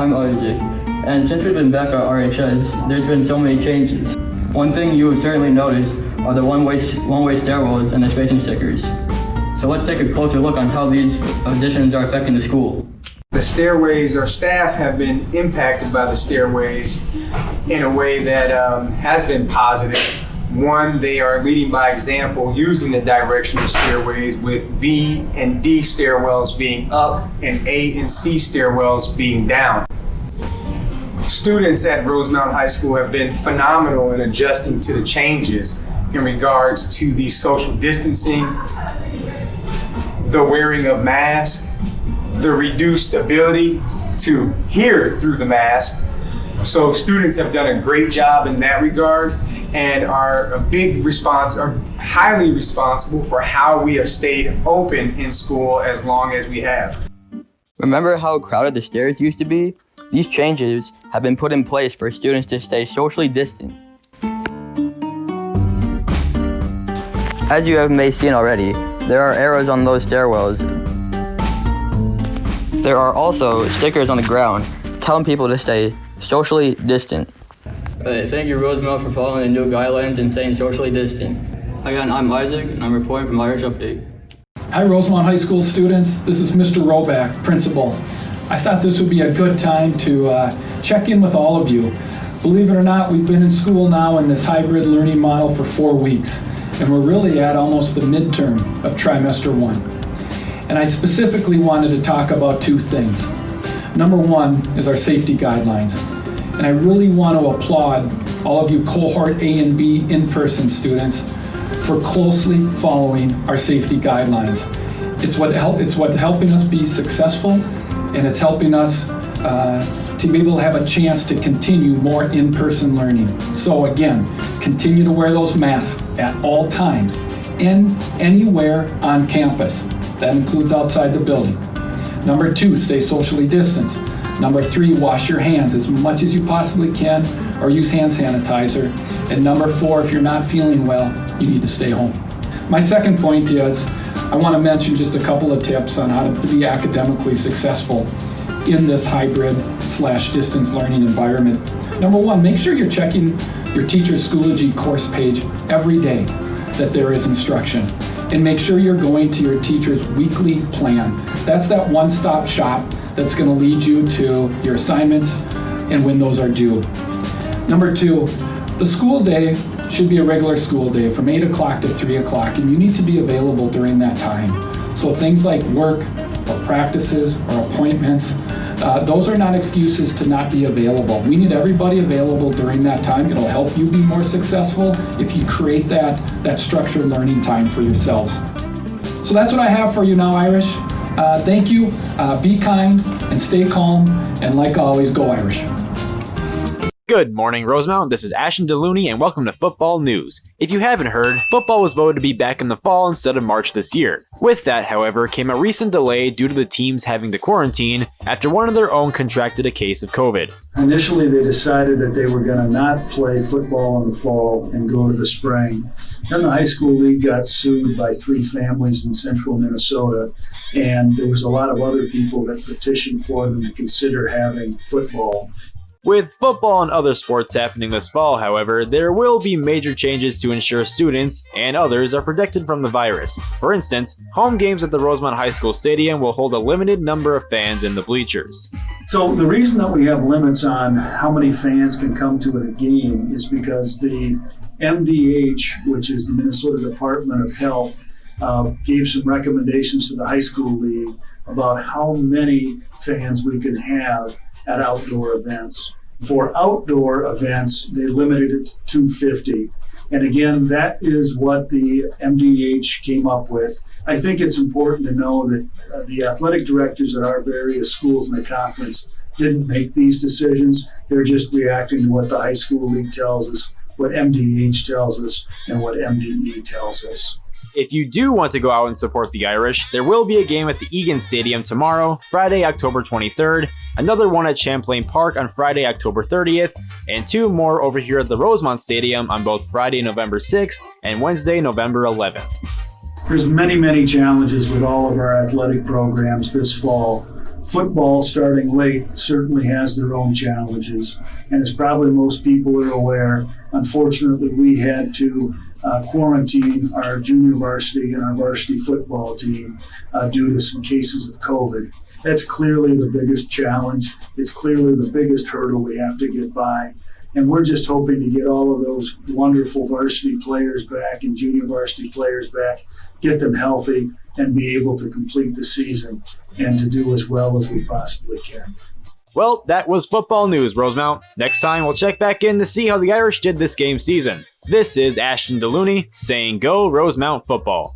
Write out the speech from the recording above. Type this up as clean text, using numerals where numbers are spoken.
I'm Isaac, and since we've been back at RHS, there's been so many changes. One thing you have certainly noticed are the one-way stairwells and the spacing stickers. So let's take a closer look on how these additions are affecting the school. The stairways, our staff have been impacted by the stairways in a way that has been positive. One, they are leading by example using the directional stairways, with B and D stairwells being up and A and C stairwells being down. Students at Rosemount High School have been phenomenal in adjusting to the changes in regards to the social distancing, the wearing of masks, the reduced ability to hear through the mask. So students have done a great job in that regard and are highly responsible for how we have stayed open in school as long as we have. Remember how crowded the stairs used to be? These changes have been put in place for students to stay socially distant. As you may have seen already, there are arrows on those stairwells. There are also stickers on the ground telling people to stay socially distant. Thank you, Rosemount, for following the new guidelines and staying socially distant. Again, I'm Isaac, and I'm reporting from Irish Update. Hi, Rosemount High School students. This is Mr. Roback, principal. I thought this would be a good time to check in with all of you. Believe it or not, we've been in school now in this hybrid learning model for 4 weeks, and we're really at almost the midterm of trimester 1. And I specifically wanted to talk about 2 things. Number 1 is our safety guidelines. And I really want to applaud all of you cohort A and B in-person students for closely following our safety guidelines. It's what's helping us be successful, and it's helping us to be able to have a chance to continue more in-person learning. So again, continue to wear those masks at all times and anywhere on campus. That includes outside the building. Number 2, stay socially distanced. Number 3, wash your hands as much as you possibly can or use hand sanitizer. And number 4, if you're not feeling well, you need to stay home. My second point is I want to mention just a couple of tips on how to be academically successful in this hybrid/distance learning environment. Number 1, make sure you're checking your teacher's Schoology course page every day that there is instruction. And make sure you're going to your teacher's weekly plan. That's that one-stop shop that's going to lead you to your assignments and when those are due. Number 2, the school day should be a regular school day from 8 o'clock to 3 o'clock, and you need to be available during that time. So things like work or practices or appointments, those are not excuses to not be available. We need everybody available during that time. It'll help you be more successful if you create that structured learning time for yourselves. So that's what I have for you now, Irish. Thank you, be kind, and stay calm, and like always, go Irish. Good morning, Rosemount. This is Ashton DeLooney, and welcome to Football News. If you haven't heard, football was voted to be back in the fall instead of March this year. With that, however, came a recent delay due to the teams having to quarantine after one of their own contracted a case of COVID. Initially, they decided that they were going to not play football in the fall and go to the spring. Then the high school league got sued by 3 families in central Minnesota, and there was a lot of other people that petitioned for them to consider having football. With football and other sports happening this fall, however, there will be major changes to ensure students and others are protected from the virus. For instance, home games at the Rosemount High School Stadium will hold a limited number of fans in the bleachers. So the reason that we have limits on how many fans can come to a game is because the MDH, which is the Minnesota Department of Health, gave some recommendations to the high school league about how many fans we can have at outdoor events. For outdoor events, they limited it to 250. And again, that is what the MDH came up with. I think it's important to know that the athletic directors at our various schools in the conference didn't make these decisions. They're just reacting to what the high school league tells us, what MDH tells us, and what MDE tells us. If you do want to go out and support the Irish, there will be a game at the Egan Stadium tomorrow, Friday, October 23rd, another one at Champlain Park on Friday, October 30th, and 2 more over here at the Rosemount Stadium on both Friday, November 6th and Wednesday, November 11th. There's many challenges with all of our athletic programs this fall. Football starting late certainly has their own challenges. And as probably most people are aware, unfortunately, we had to quarantine our junior varsity and our varsity football team due to some cases of COVID. That's clearly the biggest challenge. It's clearly the biggest hurdle we have to get by. And we're just hoping to get all of those wonderful varsity players back and junior varsity players back, get them healthy, and be able to complete the season and to do as well as we possibly can. Well, that was football news, Rosemount. Next time, we'll check back in to see how the Irish did this game season. This is Ashton DeLooney saying go Rosemount football.